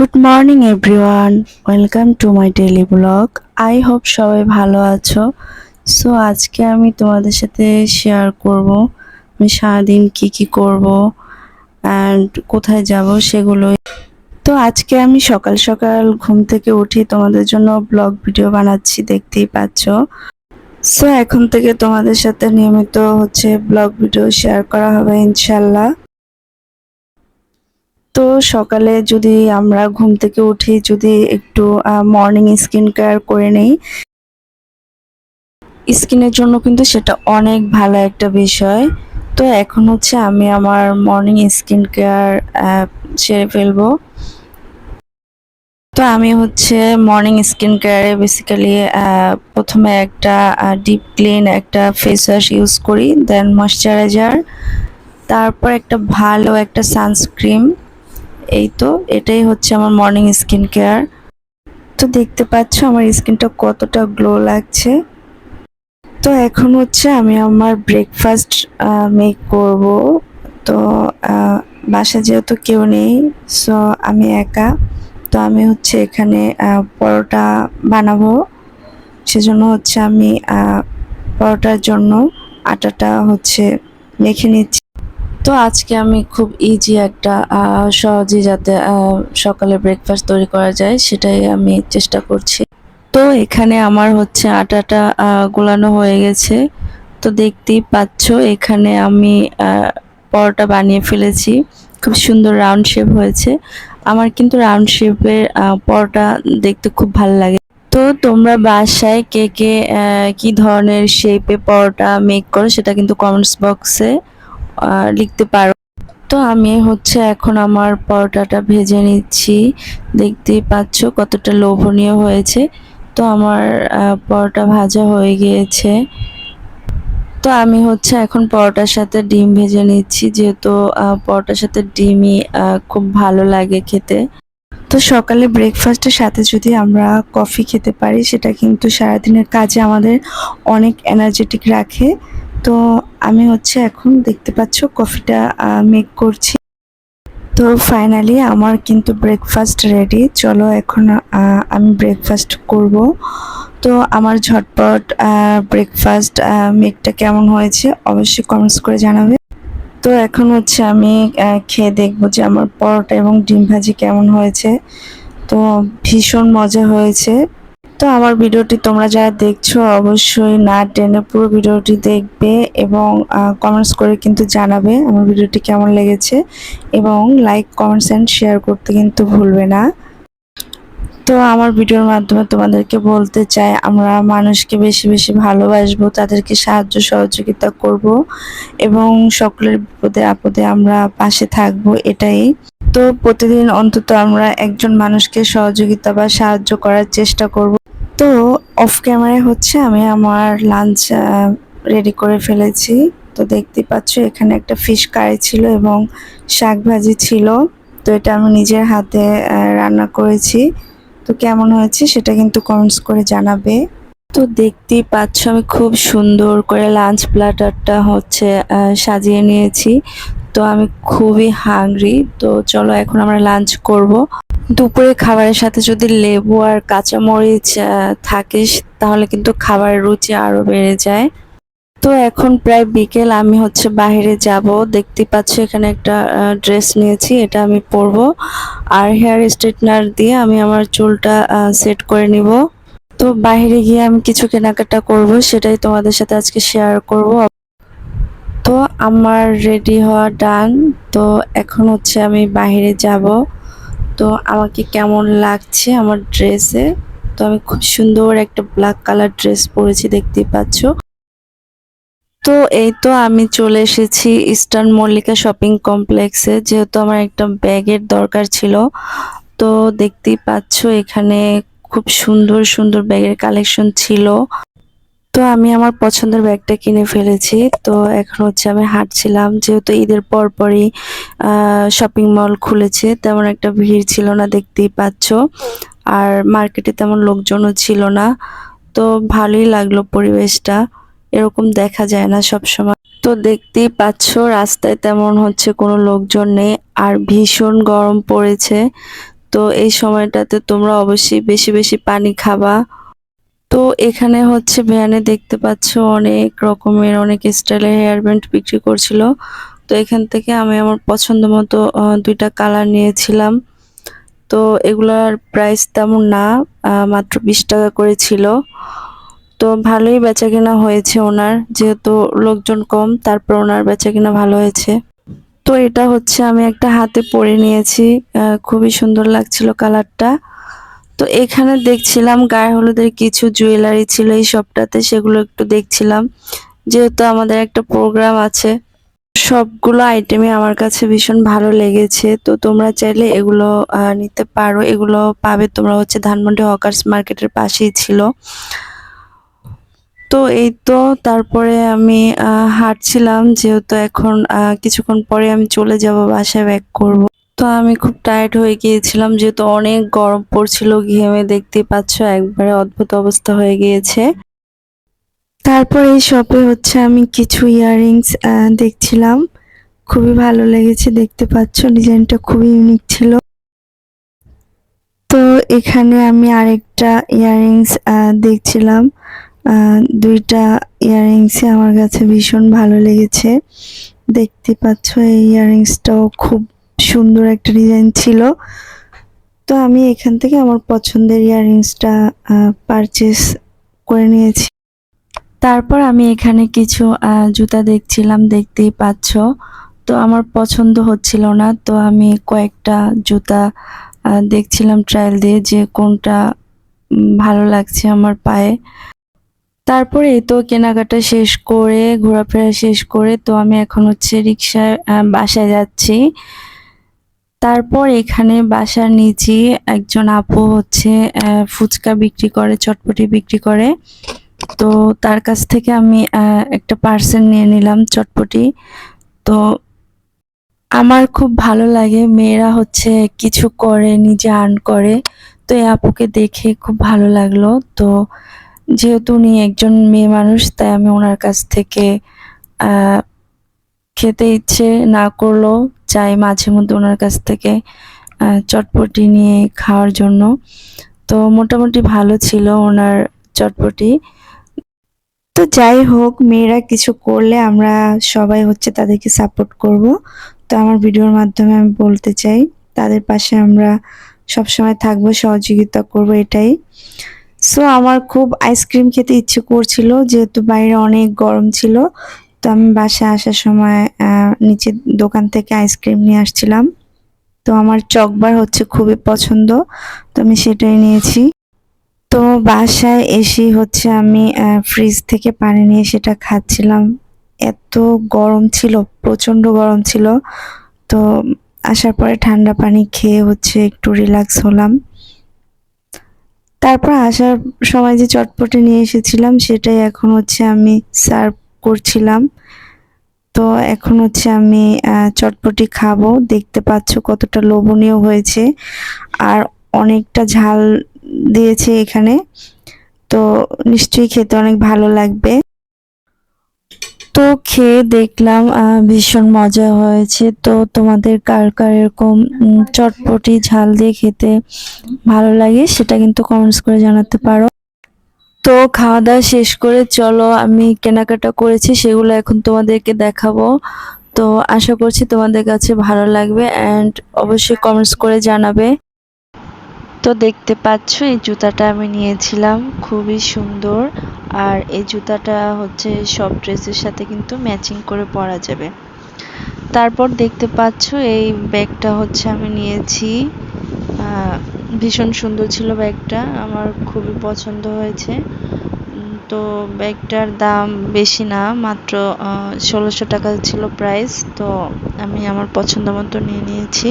Good morning everyone, welcome to my daily blog. I hope সবাই ভালো আছো। So আজকে আমি তোমাদের সাথে শেয়ার করব আমি সারাদিন কি করব অ্যান্ড কোথায় যাব সেগুলোই। তো আজকে আমি সকাল সকাল ঘুম থেকে উঠি তোমাদের জন্য ব্লগ ভিডিও বানাচ্ছি, দেখতেই পাচ্ছ। সো এখন থেকে তোমাদের সাথে নিয়মিত ব্লগ ভিডিও শেয়ার করা হবে ইনশাল্লাহ। তো সকালে যদি আমরা ঘুম থেকে উঠি, যদি একটু মর্নিং স্কিন কেয়ার করে নেই, স্কিনের জন্য কিন্তু সেটা অনেক ভালো একটা বিষয়। তো এখন আমি আমার মর্নিং স্কিন কেয়ার সেরে ফেলবো। তো আমি মর্নিং স্কিন কেয়ারে বেসিক্যালি প্রথমে একটা ডিপ ক্লিন একটা ফেস ওয়াশ ইউজ করি, দেন ময়শ্চারাইজার, তারপর একটা ভালো একটা সানস্ক্রিন। এই তো এটাই আমার মর্নিং স্কিন কেয়ার। তো দেখতে পাচ্ছ আমার স্কিনটা কতটা গ্লো লাগছে। তো এখন আমি আমার ব্রেকফাস্ট মেক করব। তো বাসা যেহেতু কেউ নেই, সো আমি একা। তো আমি এখানে পরোটা বানাবো। সেজন্য আমি পরোটার জন্য আটাটা মেখে নিচ্ছি। তো আজকে আমি খুব ইজি একটা সহজে যাতে সকালে ব্রেকফাস্ট তৈরি করা যায় সেটাই আমি চেষ্টা করছি। তো এখানে আমার আটাটা গোলানো হয়ে গেছে। তো দেখতেই পাচ্ছ এখানে আমি পরোটা বানিয়ে ফেলেছি। খুব সুন্দর রাউন্ড শেপ হয়েছে। আমার কিন্তু রাউন্ড শেপের পরোটা দেখতে খুব ভালো লাগে। তো তোমরা বাসায় কে কে কি ধরনের শেপে পরোটা মেক করো সেটা কিন্তু কমেন্টস বক্সে লিখতে পারো। তো আমি এখন আমার পরোটাটা ভেজে নিচ্ছি। দেখতেই পাচ্ছ কতটা লোভনীয় হয়েছে। তো আমার পরোটা ভাজা হয়ে গিয়েছে। তো আমি এখন পরোটার সাথে ডিম ভেজে নিচ্ছি, যেহেতু পরোটার সাথে ডিমই খুব ভালো লাগে খেতে। তো সকালে ব্রেকফাস্টের সাথে যদি আমরা কফি খেতে পারি সেটা কিন্তু সারাদিনের কাজে আমাদের অনেক এনার্জেটিক রাখে। তো আমি এখন দেখতে পাচ্ছ কফিটা মেক করছি। তো ফাইনালি আমার কিন্তু ব্রেকফাস্ট রেডি। চলো এখন আমি ব্রেকফাস্ট করব। তো আমার ঝটপট ব্রেকফাস্ট মেকটা কেমন হয়েছে অবশ্যই কমেন্টস করে জানাবে। তো এখন আমি খেয়ে দেখবো যে আমার পরোটা এবং ডিম ভাজি কেমন হয়েছে। তো ভীষণ মজা হয়েছে। তো আমার ভিডিওটি তোমরা যারা দেখছো অবশ্যই না টেনে পুরো ভিডিওটি দেখবে এবং কমেন্টস করে কিন্তু জানাবে আমার ভিডিওটি কেমন লেগেছে, এবং লাইক কমেন্টস অ্যান্ড শেয়ার করতে কিন্তু ভুলবে না। তো আমার ভিডিওর মাধ্যমে তোমাদেরকে বলতে চাই আমরা মানুষকে বেশি বেশি ভালোবাসবো, তাদেরকে সাহায্য সহযোগিতা করব এবং সকলের বিপদে আপদে আমরা পাশে থাকব, এটাই। তো প্রতিদিন অন্তত আমরা একজন মানুষকে সহযোগিতা বা সাহায্য করার চেষ্টা করব। তো অফ ক্যামেরায় আমি আমার লাঞ্চ রেডি করে ফেলেছি। তো দেখতে পাচ্ছ এখানে একটা ফিশ কারি ছিল এবং শাক ভাজি ছিল। তো এটা আমি নিজের হাতে রান্না করেছি। তো কেমন হয়েছে সেটা কিন্তু কমেন্টস করে জানাবে। তো দেখতেই পাচ্ছ আমি খুব সুন্দর করে লাঞ্চ প্ল্যাটারটা সাজিয়ে নিয়েছি। তো আমি খুবই হাংরি। তো চলো এখন আমরা লাঞ্চ করব। দুপুরে খাবারের সাথে যদি লেবু আর কাঁচামরিচ থাকে তাহলে কিন্তু খাবারের রুচি আরো বেড়ে যায়। তো এখন প্রায় বিকেল, আমি বাইরে যাব। দেখতে পাচ্ছ এখানে একটা ড্রেস নিয়েছি, এটা আমি পরবো। আর হেয়ার স্ট্রেটনার দিয়ে আমি আমার চুলটা সেট করে নিব। তো বাইরে গিয়ে আমি কিছু কেনাকাটা করব, সেটাই তোমাদের সাথে আজকে শেয়ার করব। তো আমার রেডি হওয়া ডান। তো এখন আমি বাইরে যাব। তো আমাকে কেমন লাগছে আমার ড্রেসে। তো আমি খুব সুন্দর একটা ব্ল্যাক কালার ড্রেস পরেছি, দেখতেই পাচ্ছ। তো এই তো আমি চলে এসেছি ইস্টার্ন মল্লিকা শপিং কমপ্লেক্সে, যেহেতু আমার একটা ব্যাগের দরকার ছিল। তো দেখতেই পাচ্ছ এখানে খুব সুন্দর সুন্দর ব্যাগের কালেকশন ছিল। তো আমি আমার পছন্দের ব্যাগটা কিনে ফেলেছি। তো এখন আমি হাঁটছিলাম, যেহেতু ঈদের পরপরই শপিং মল খুলেছে, তেমন একটা ভিড় ছিল না, দেখতেই পাচ্ছ। আর মার্কেটে তেমন লোকজনও ছিল না। তো ভালোই লাগলো পরিবেশটা, এরকম দেখা যায় না সব সময়। তো দেখতেই পাচ্ছ রাস্তায় তেমন কোনো লোকজন নেই, আর ভীষণ গরম পড়েছে। তো এই সময়টাতে তোমরা অবশ্যই বেশি বেশি পানি খাবা। তো এখানে হচ্ছে ভ্যানে দেখতে পাচ্ছ অনেক রকমের অনেক স্টাইলের হেয়ার ব্যান্ড বিক্রি করছিল। তো এখান থেকে আমি আমার পছন্দ মতো দুইটা কালার নিয়েছিলাম। তো এগুলার প্রাইস তেমন না, মাত্র 20 টাকা করে ছিল। তো ভালোই বেচাকেনা হয়েছে ওনার, যেহেতু লোকজন কম তারপর ওনার বেচাকেনা ভালো হয়েছে। তো এটা হচ্ছে আমি একটা হাতে পরে নিয়েছি, খুবই সুন্দর লাগছিল কালারটা। তো এখানে দেখছিলাম গায়ে হলুদের কিছু জুয়েলারি ছিল এই শপটাতে, সেগুলো একটু দেখছিলাম, যেহেতু আমাদের একটা প্রোগ্রাম আছে। সবগুলো আইটেমই আমার কাছে ভীষণ ভালো লেগেছে। তো তোমরা চাইলে এগুলো নিতে পারো। এগুলো পাবে তোমরা হচ্ছে ধানমন্ডি হকার্স মার্কেটের পাশেই ছিল। তো এই তো তারপরে আমি হাঁটছিলাম, যেহেতু এখন কিছুক্ষণ পরে আমি চলে যাব, বাসায় ব্যাক করব। তো আমি খুব টায়ার্ড হয়ে গিয়েছিলাম, যেহেতু অনেক গরম পড়ছিল, ঘেমে দেখতেই পাচ্ছ একবারে অদ্ভুত অবস্থা হয়ে গিয়েছে। তারপর এই শপে হচ্ছে আমি কিছু ইয়াররিংস দেখছিলাম, খুবই ভালো লেগেছে। দেখতে পাচ্ছ ডিজাইনটা খুবই ইউনিক ছিল। তো এখানে আমি আরেকটা ইয়াররিংস দেখছিলাম, দুইটা ইয়াররিংসই আমার কাছে ভীষণ ভালো লেগেছে। দেখতে পাচ্ছ এই ইয়াররিংসটাও খুব সুন্দর একটা ডিজাইন ছিল। তো আমি এখান থেকে আমার পছন্দের ইয়াররিংসটা পারচেস করে নিয়েছি। তারপর আমি এখানে কিছু জুতা দেখছিলাম, দেখতেই পাচ্ছ। তো আমার পছন্দ হচ্ছিল না, তো আমি কয়েকটা জুতা দেখছিলাম ট্রায়াল দিয়ে, যে কোনটা ভালো লাগছে আমার পায়ে। তারপরে এই তো কেনাকাটা শেষ করে, ঘোরাফেরা শেষ করে, তো আমি এখন হচ্ছে রিক্সায় বাসায় যাচ্ছি। তারপর এখানে বাসার নিচে একজন আপু হচ্ছে ফুচকা বিক্রি করে, চটপটি বিক্রি করে। তো তার কাছ থেকে আমি একটা পার্সেল নিয়ে নিলাম চটপটি। তো আমার খুব ভালো লাগে মেয়েরা হচ্ছে কিছু করে, নিজে আর্ন করে। তো এই আপুকে দেখে খুব ভালো লাগলো। তো যেহেতু উনি একজন মেয়ে মানুষ, তাই আমি ওনার কাছ থেকে খেতে ইচ্ছে না করলেও চাই মাঝে মধ্যে ওনার কাছ থেকে চটপটি নিয়ে খাওয়ার জন্য। তো মোটামুটি ভালো ছিল ওনার চটপটি। তো যাই হোক, মেয়েরা কিছু করলে আমরা সবাই হচ্ছে তাদেরকে সাপোর্ট করব। তো আমার ভিডিওর মাধ্যমে আমি বলতে চাই, তাদের পাশে আমরা সবসময় থাকবো, সহযোগিতা করব, এটাই। সো আমার খুব আইসক্রিম খেতে ইচ্ছে করছিল, যেহেতু বাইরে অনেক গরম ছিল। তো আমি বাসায় আসার সময় নিচের দোকান থেকে আইসক্রিম নিয়ে আসছিলাম। তো আমার চকবার হচ্ছে খুবই পছন্দ, তো আমি সেটাই নিয়েছি। তো বাসায় এসে হচ্ছে আমি ফ্রিজ থেকে পানি নিয়ে সেটা খাচ্ছিলাম। এত গরম ছিল, প্রচন্ড গরম ছিল। তো আসার পরে ঠান্ডা পানি খেয়ে হচ্ছে একটু রিল্যাক্স হলাম। তারপর আসার সময় যে চটপটি নিয়ে এসেছিলাম, সেটাই এখন হচ্ছে আমি সার্ভ করছিলাম। তো এখন হচ্ছে আমি চটপটি খাবো। দেখতে পাচ্ছ কতটা লোভনীয় হয়েছে, আর অনেকটা ঝাল দিয়েছে এখানে। তো নিশ্চয়ই খেতে অনেক ভালো লাগবে। তো খেয়ে দেখলাম ভীষণ মজা হয়েছে। তো তোমাদের কার কার এরকম চটপটি ঝাল দিয়ে খেতে ভালো লাগে, সেটা কিন্তু কমেন্টস করে জানাতে পারো। তো খাওয়া দাওয়া শেষ করে চলো, আমি কেনাকাটা করেছি সেগুলো এখন তোমাদেরকে দেখাবো। তো আশা করছি তোমাদের কাছে ভালো লাগবে, অ্যান্ড অবশ্যই কমেন্টস করে জানাবে। তো দেখতে পাচ্ছ এই জুতাটা আমি নিয়েছিলাম, খুবই সুন্দর। আর এই জুতাটা হচ্ছে সব ড্রেসের সাথে কিন্তু ম্যাচিং করে পরা যাবে। তারপর দেখতে পাচ্ছ এই ব্যাগটা হচ্ছে আমি নিয়েছি, ভীষণ সুন্দর ছিল ব্যাগটা, আমার খুবই পছন্দ হয়েছে। তো ব্যাগটার দাম বেশি না, মাত্র 1600 টাকা ছিল প্রাইস। তো আমি আমার পছন্দ মতো নিয়ে নিয়েছি।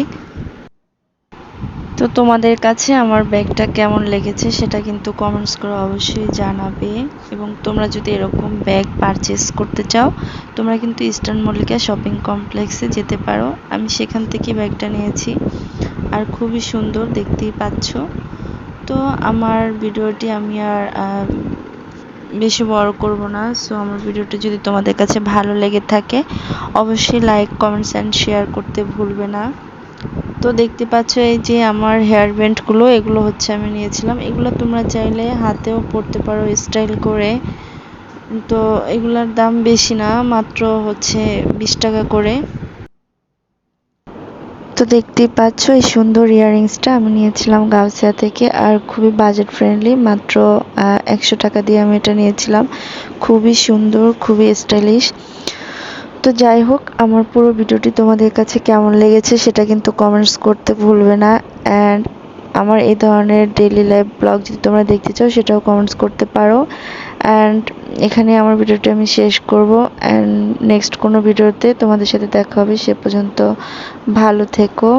তো তোমাদের কাছে আমার ব্যাগটা কেমন লেগেছে সেটা কিন্তু কমেন্টস করে অবশ্যই জানাবে। এবং তোমরা যদি এরকম ব্যাগ পারচেস করতে চাও, তোমরা কিন্তু ইস্টার্ন মল্লিকা শপিং কমপ্লেক্সে যেতে পারো। আমি সেখান থেকে ব্যাগটা নিয়েছি, আর খুবই সুন্দর, দেখতেই পাচ্ছ। তো আমার ভিডিওটি আমি আর বেশি বড় করব না। সো আমার ভিডিওটি যদি তোমাদের কাছে ভালো লেগে থাকে, অবশ্যই লাইক, কমেন্টস অ্যান্ড শেয়ার করতে ভুলবে না। তো দেখতে পাচ্ছ এই যে আমার হেয়ার ব্যান্ডগুলো, এগুলো হচ্ছে আমি নিয়েছিলাম। এগুলো তোমরা চাইলে হাতেও পরতে পারো স্টাইল করে। তো এগুলার দাম বেশি না, মাত্র হচ্ছে 20 টাকা করে। তো দেখতেই পাচ্ছ এই সুন্দর ইয়াররিংসটা আমি নিয়েছিলাম গাউসিয়া থেকে, আর খুবই বাজেট ফ্রেন্ডলি, মাত্র 100 টাকা দিয়ে আমি এটা নিয়েছিলাম। খুবই সুন্দর, খুবই স্টাইলিশ। তো যাই হোক, আমার পুরো ভিডিওটি তোমাদের কাছে কেমন লেগেছে সেটা কিন্তু কমেন্টস করতে ভুলবে না। অ্যান্ড আমার এই ধরনের ডেইলি লাইফ ব্লগ যদি তোমরা দেখতে চাও সেটাও কমেন্টস করতে পারো। অ্যান্ড এখানে আমার ভিডিওটি আমি শেষ করব। অ্যান্ড নেক্সট কোনো ভিডিওতে তোমাদের সাথে দেখা হবে। সে পর্যন্ত ভালো থেকো।